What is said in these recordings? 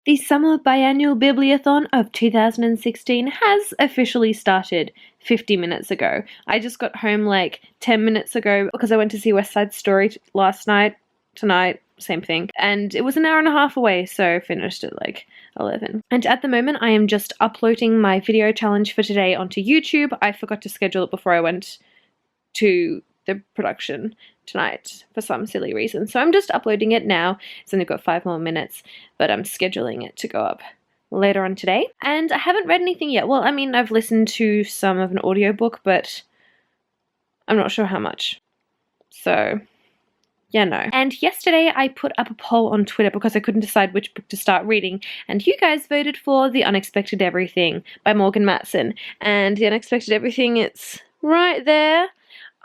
The summer biannual bibliothon of 2016 has officially started 50 minutes ago. I just got home like 10 minutes ago because I went to see West Side Story last night. Tonight, same thing. And it was an hour and a half away, so I finished at like 11. And at the moment, I am just uploading my video challenge for today onto YouTube. I forgot to schedule it before I went to the production tonight for some silly reason. So I'm just uploading it now. It's only got 5 more minutes, but I'm scheduling it to go up later on today. And I haven't read anything yet. Well, I mean, I've listened to some of an audiobook, but I'm not sure how much. So yeah, no. And yesterday I put up a poll on Twitter because I couldn't decide which book to start reading, and you guys voted for The Unexpected Everything by Morgan Matson. And The Unexpected Everything, it's right there.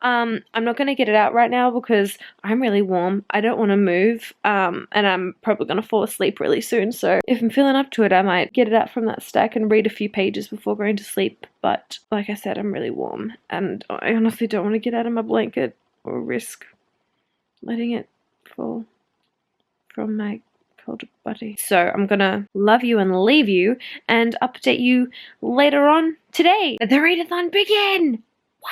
I'm not going to get it out right now because I'm really warm. I don't want to move, and I'm probably going to fall asleep really soon. So if I'm feeling up to it, I might get it out from that stack and read a few pages before going to sleep. But like I said, I'm really warm, and I honestly don't want to get out of my blanket or risk letting it fall from my cold body. So I'm going to love you and leave you and update you later on today. The readathon begin! Wow!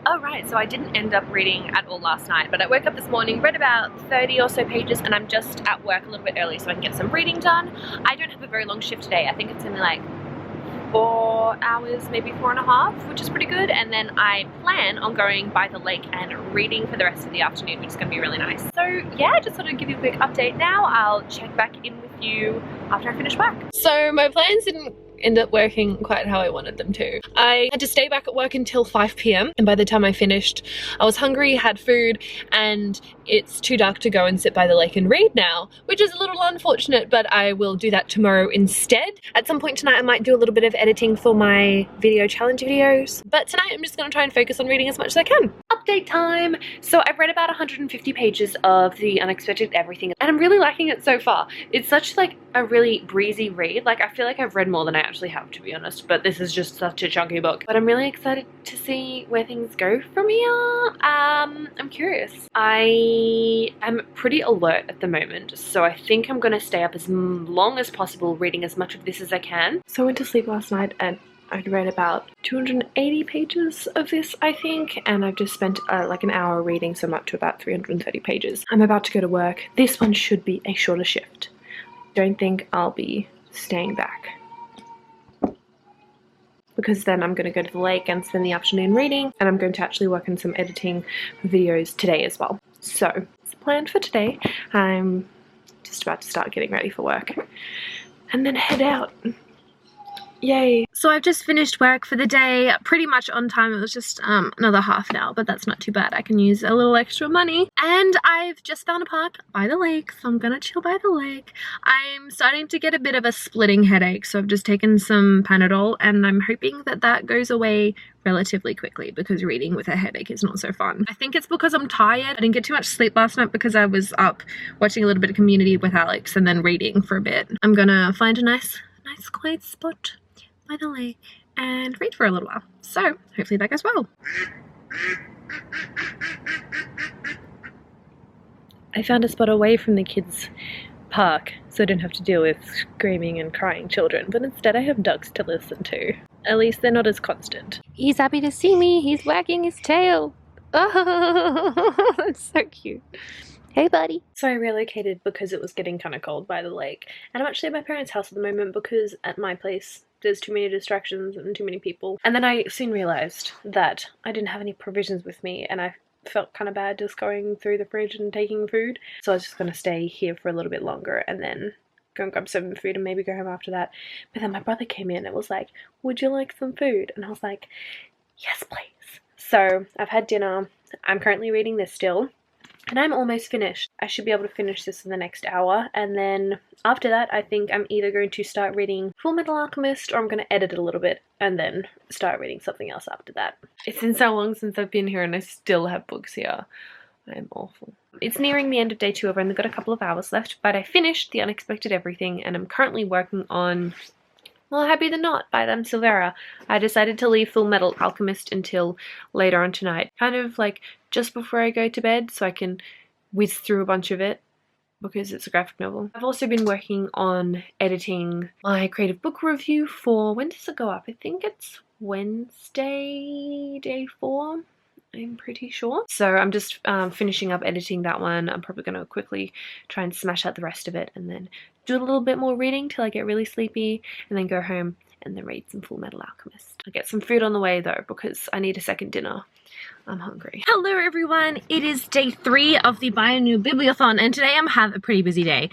Alright, so I didn't end up reading at all last night, but I woke up this morning, read about 30 or so pages, and I'm just at work a little bit early so I can get some reading done. I don't have a very long shift today. I think it's only like 4 hours, maybe 4.5, which is pretty good. And then I plan on going by the lake and reading for the rest of the afternoon, which is going to be really nice. So yeah, I just thought I'd give you a quick update now. I'll check back in with you after I finish work. So my plans didn't end up working quite how I wanted them to. I had to stay back at work until 5 p.m. and by the time I finished, I was hungry, had food, and it's too dark to go and sit by the lake and read now, which is a little unfortunate, but I will do that tomorrow instead. At some point tonight, I might do a little bit of editing for my video challenge videos, but tonight I'm just gonna try and focus on reading as much as I can. Update time! So I've read about 150 pages of The Unexpected Everything, and I'm really liking it so far. It's such like a really breezy read. Like, I feel like I've read more than I actually have, to be honest, but this is just such a chunky book. But I'm really excited to see where things go from here. I'm curious. I am pretty alert at the moment, so I think I'm gonna stay up as long as possible reading as much of this as I can. So I went to sleep last night and I read about 280 pages of this, I think, and I've just spent like an hour reading, so I'm up to about 330 pages. I'm about to go to work. This one should be a shorter shift. Don't think I'll be staying back, because then I'm going to go to the lake and spend the afternoon reading, and I'm going to actually work on some editing videos today as well. So it's planned for today. I'm just about to start getting ready for work and then head out. Yay. So I've just finished work for the day, pretty much on time. It was just another half an hour, but that's not too bad. I can use a little extra money. And I've just found a park by the lake, so I'm gonna chill by the lake. I'm starting to get a bit of a splitting headache, so I've just taken some Panadol, and I'm hoping that that goes away relatively quickly, because reading with a headache is not so fun. I think it's because I'm tired. I didn't get too much sleep last night because I was up watching a little bit of Community with Alex and then reading for a bit. I'm gonna find a nice quiet spot by the lake and read for a little while. So hopefully that goes well. I found a spot away from the kids' park so I don't have to deal with screaming and crying children, but instead I have ducks to listen to. At least they're not as constant. He's happy to see me. He's wagging his tail. Oh, that's so cute. Hey buddy. So I relocated because it was getting kind of cold by the lake, and I'm actually at my parents' house at the moment because at my place there's too many distractions and too many people. And then I soon realized that I didn't have any provisions with me, and I felt kind of bad just going through the fridge and taking food. So I was just gonna stay here for a little bit longer and then go and grab some food and maybe go home after that. But then my brother came in and was like, would you like some food? And I was like, yes please. So I've had dinner. I'm currently reading this still, and I'm almost finished. I should be able to finish this in the next hour, and then after that I think I'm either going to start reading Fullmetal Alchemist, or I'm going to edit it a little bit and then start reading something else after that. It's been so long since I've been here and I still have books here. I'm awful. It's nearing the end of day 2. I've only got a couple of hours left, but I finished The Unexpected Everything and I'm currently working on Well, Happy the Knot by them Silvera. I decided to leave Fullmetal Alchemist until later on tonight, kind of like just before I go to bed, so I can whiz through a bunch of it because it's a graphic novel. I've also been working on editing my creative book review for, when does it go up? I think it's Wednesday, day 4. I'm pretty sure. So I'm just finishing up editing that one. I'm probably going to quickly try and smash out the rest of it and then do a little bit more reading till I get really sleepy, and then go home and then read some Full Metal Alchemist. I'll get some food on the way though because I need a second dinner. I'm hungry. Hello everyone, it is day 3 of the Buy a New Bibliothon, and today I'm having a pretty busy day.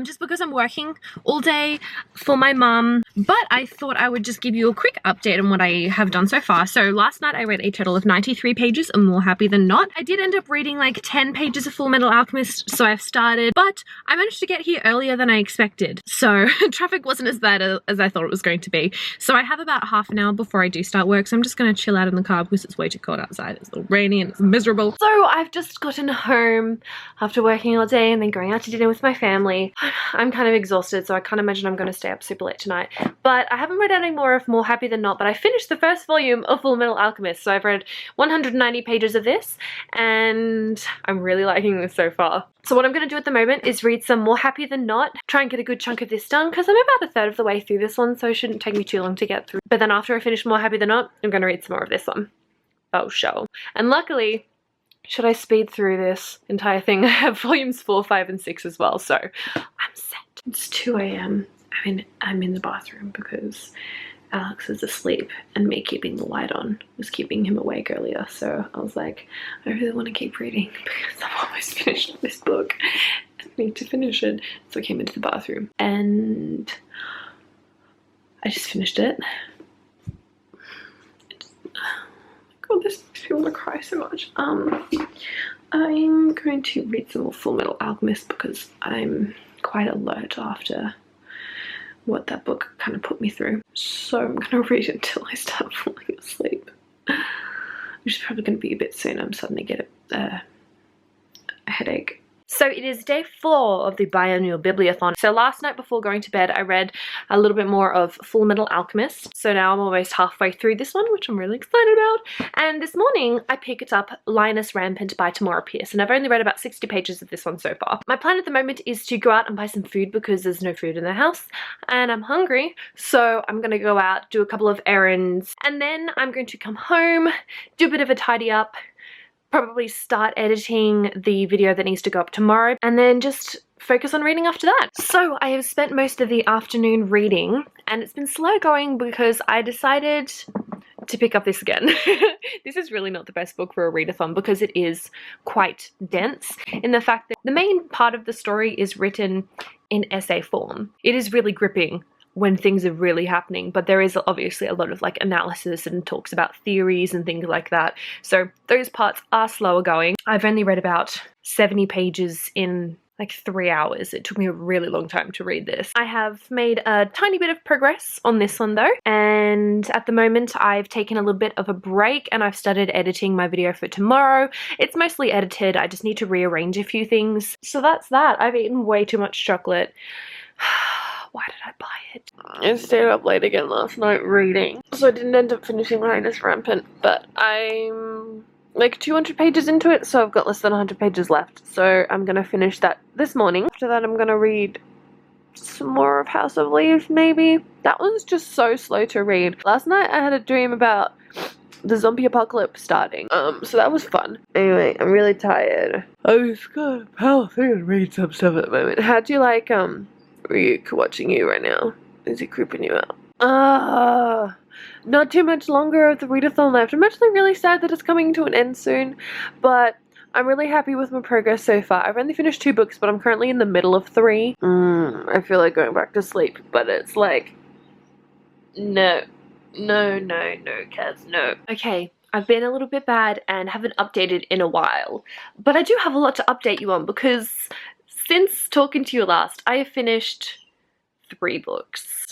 Just because I'm working all day for my mum, but I thought I would just give you a quick update on what I have done so far. So last night I read a total of 93 pages of More Happy Than Not. I did end up reading like 10 pages of Full Metal Alchemist, so I've started, but I managed to get here earlier than I expected. So traffic wasn't as bad as I thought it was going to be. So I have about half an hour before I do start work, so I'm just going to chill out in the car because it's way too cold outside. It's rainy and it's miserable. So I've just gotten home after working all day and then going out to dinner with my family. I'm kind of exhausted, so I can't imagine I'm going to stay up super late tonight. But I haven't read any more of More Happy Than Not, but I finished the first volume of Full Metal Alchemist. So I've read 190 pages of this and I'm really liking this so far. So what I'm going to do at the moment is read some More Happy Than Not, try and get a good chunk of this done because I'm about a third of the way through this one, so it shouldn't take me too long to get through. But then after I finish More Happy Than Not, I'm going to read some more of this one. Oh, show. And luckily, should I speed through this entire thing, I have volumes 4, 5, and 6 as well, so I'm set. It's 2 AM. I'm in the bathroom because Alex is asleep and me keeping the light on was keeping him awake earlier, so I was like, I really want to keep reading because I'm almost finished this book and I need to finish it. So I came into the bathroom and I just finished it. God, this makes me want to cry so much. I'm going to read some more Full Metal Alchemist because I'm quite alert after what that book kind of put me through. So I'm going to read it until I start falling asleep, which is probably going to be a bit soon. I'm starting to get a headache. So it is day 4 of the Buy a New Bibliothon. So last night before going to bed, I read a little bit more of Full Metal Alchemist. So now I'm almost halfway through this one, which I'm really excited about. And this morning I picked up Lioness Rampant by Tamora Pierce, and I've only read about 60 pages of this one so far. My plan at the moment is to go out and buy some food because there's no food in the house and I'm hungry. So I'm gonna go out, do a couple of errands, and then I'm going to come home, do a bit of a tidy up, probably start editing the video that needs to go up tomorrow, and then just focus on reading after that. So I have spent most of the afternoon reading and it's been slow going because I decided to pick up this again. This is really not the best book for a readathon because it is quite dense in the fact that the main part of the story is written in essay form. It is really gripping when things are really happening, but there is obviously a lot of like analysis and talks about theories and things like that. So those parts are slower going. I've only read about 70 pages in like 3 hours. It took me a really long time to read this. I have made a tiny bit of progress on this one though, and at the moment I've taken a little bit of a break and I've started editing my video for tomorrow. It's mostly edited, I just need to rearrange a few things. So that's that. I've eaten way too much chocolate. Why did I buy it? I stayed up late again last night reading, so I didn't end up finishing Lioness Rampant, but I'm like 200 pages into it, so I've got less than 100 pages left, so I'm gonna finish that this morning. After that I'm gonna read some more of House of Leaves maybe. That one's just so slow to read. Last night I had a dream about the zombie apocalypse starting, so that was fun. Anyway, I'm really tired. I'm just gonna power through and read some stuff at the moment. How do you like Ryuk watching you right now? Is he creeping you out? Not too much longer of the readathon left. I'm actually really sad that it's coming to an end soon, but I'm really happy with my progress so far. I've only finished 2 books, but I'm currently in the middle of 3. I feel like going back to sleep, but it's like, no, Kaz, no. Okay, I've been a little bit bad and haven't updated in a while, but I do have a lot to update you on because since talking to you last, I have finished 3 books.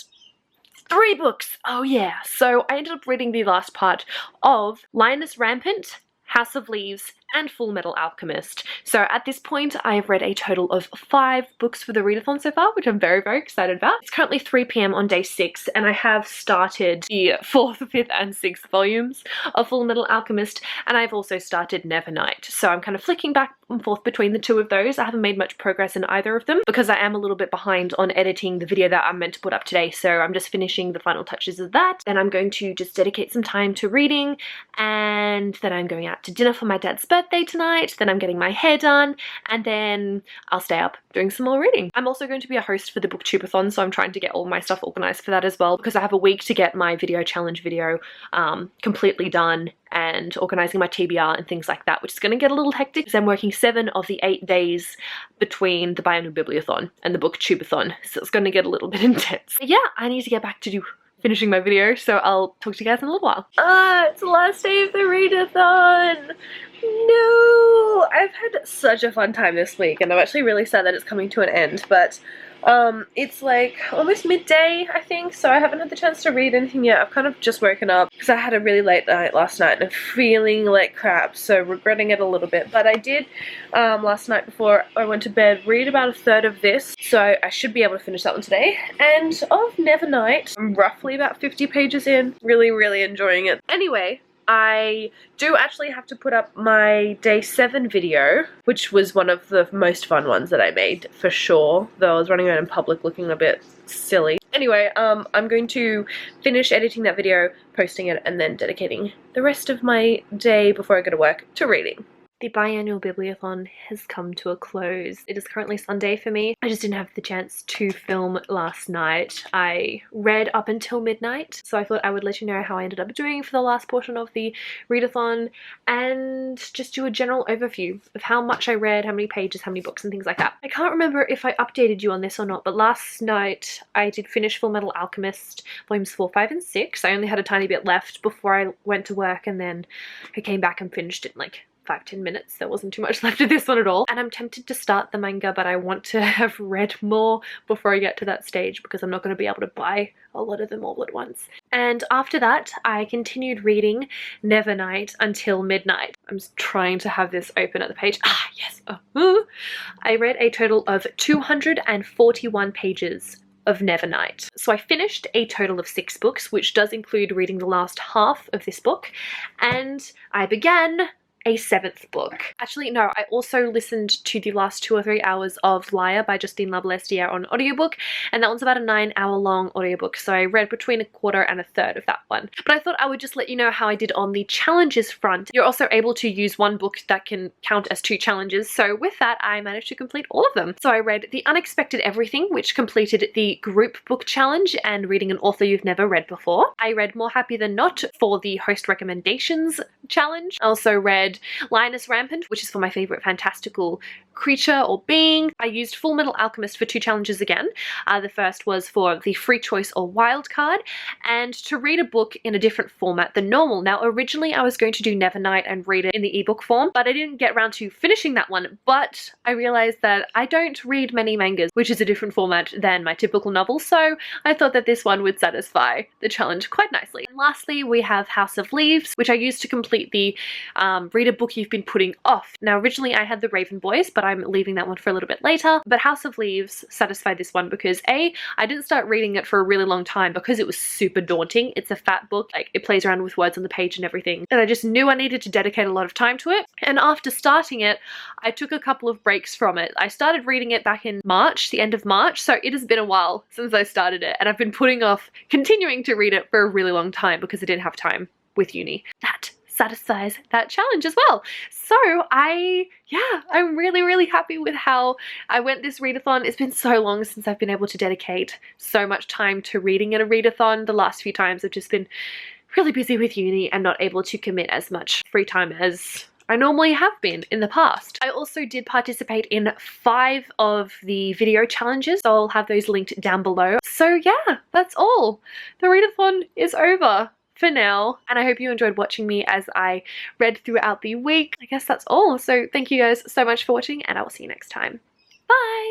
3 books! Oh yeah. So I ended up reading the last part of Lioness Rampant, House of Leaves, and Full Metal Alchemist. So at this point, I have read a total of 5 books for the readathon so far, which I'm very, very excited about. It's currently 3 p.m. on day 6, and I have started the 4th, 5th, and 6th volumes of Full Metal Alchemist, and I've also started Nevernight. So I'm kind of flicking back and forth between the two of those. I haven't made much progress in either of them because I am a little bit behind on editing the video that I'm meant to put up today, so I'm just finishing the final touches of that. Then I'm going to just dedicate some time to reading, and then I'm going out to dinner for my dad's birthday tonight, then I'm getting my hair done, and then I'll stay up doing some more reading. I'm also going to be a host for the Booktubeathon, so I'm trying to get all my stuff organized for that as well, because I have a week to get my video challenge video completely done and organizing my TBR and things like that, which is going to get a little hectic because I'm working 7 of the 8 days between the Biannual Bibliothon and the Booktubeathon, so it's going to get a little bit intense. But yeah, I need to get back to finishing my video, so I'll talk to you guys in a little while. It's the last day of the readathon! No! I've had such a fun time this week, and I'm actually really sad that it's coming to an end, but it's like almost midday, I think, so I haven't had the chance to read anything yet. I've kind of just woken up because I had a really late night last night and I'm feeling like crap, so regretting it a little bit. But I did, last night before I went to bed, read about 1/3 of this, so I should be able to finish that one today. And of Nevernight, I'm roughly about 50 pages in. Really, really enjoying it. Anyway, I do actually have to put up my day 7 video, which was one of the most fun ones that I made, for sure, though I was running around in public looking a bit silly. Anyway, I'm going to finish editing that video, posting it, and then dedicating the rest of my day before I go to work to reading. The biannual bibliothon has come to a close. It is currently Sunday for me. I just didn't have the chance to film last night. I read up until midnight, so I thought I would let you know how I ended up doing for the last portion of the readathon and just do a general overview of how much I read, how many pages, how many books, and things like that. I can't remember if I updated you on this or not, but last night I did finish Full Metal Alchemist volumes 4, 5, and 6. I only had a tiny bit left before I went to work, and then I came back and finished it in like 5-10 minutes. There wasn't too much left of this one at all. And I'm tempted to start the manga, but I want to have read more before I get to that stage because I'm not going to be able to buy a lot of them all at once. And after that, I continued reading Nevernight until midnight. I'm trying to have this open at the page. Ah, yes. I read a total of 241 pages of Nevernight. So I finished a total of 6 books, which does include reading the last half of this book, and I began a 7th book. Actually, no, I also listened to the last 2 or 3 hours of Liar by Justine Labellestiere on audiobook, and that one's about a 9-hour long audiobook, so I read between 1/4 and 1/3 of that one. But I thought I would just let you know how I did on the challenges front. You're also able to use one book that can count as 2 challenges, so with that I managed to complete all of them. So I read The Unexpected Everything, which completed the group book challenge and reading an author you've never read before. I read More Happy Than Not for the host recommendations challenge. I also read Lioness Rampant, which is for my favorite fantastical creature or being. I used Full Metal Alchemist for 2 challenges again. The first was for the free choice or wild card, and to read a book in a different format than normal. Now originally I was going to do Nevernight and read it in the ebook form, but I didn't get around to finishing that one. But I realized that I don't read many mangas, which is a different format than my typical novel, so I thought that this one would satisfy the challenge quite nicely. And lastly, we have House of Leaves, which I used to complete the read a book you've been putting off. Now originally I had The Raven Boys, but I'm leaving that one for a little bit later. But House of Leaves satisfied this one because A, I didn't start reading it for a really long time because it was super daunting. It's a fat book, like it plays around with words on the page and everything, and I just knew I needed to dedicate a lot of time to it. And after starting it, I took a couple of breaks from it. I started reading it back in March, the end of March, so it has been a while since I started it, and I've been putting off continuing to read it for a really long time because I didn't have time with uni. That satisfies that challenge as well. So I'm really, really happy with how I went this readathon. It's been so long since I've been able to dedicate so much time to reading in a readathon. The last few times I've just been really busy with uni and not able to commit as much free time as I normally have been in the past. I also did participate in 5 of the video challenges, so I'll have those linked down below. So yeah, that's all. The readathon is over for now, and I hope you enjoyed watching me as I read throughout the week. I guess that's all. So thank you guys so much for watching, and I will see you next time. Bye!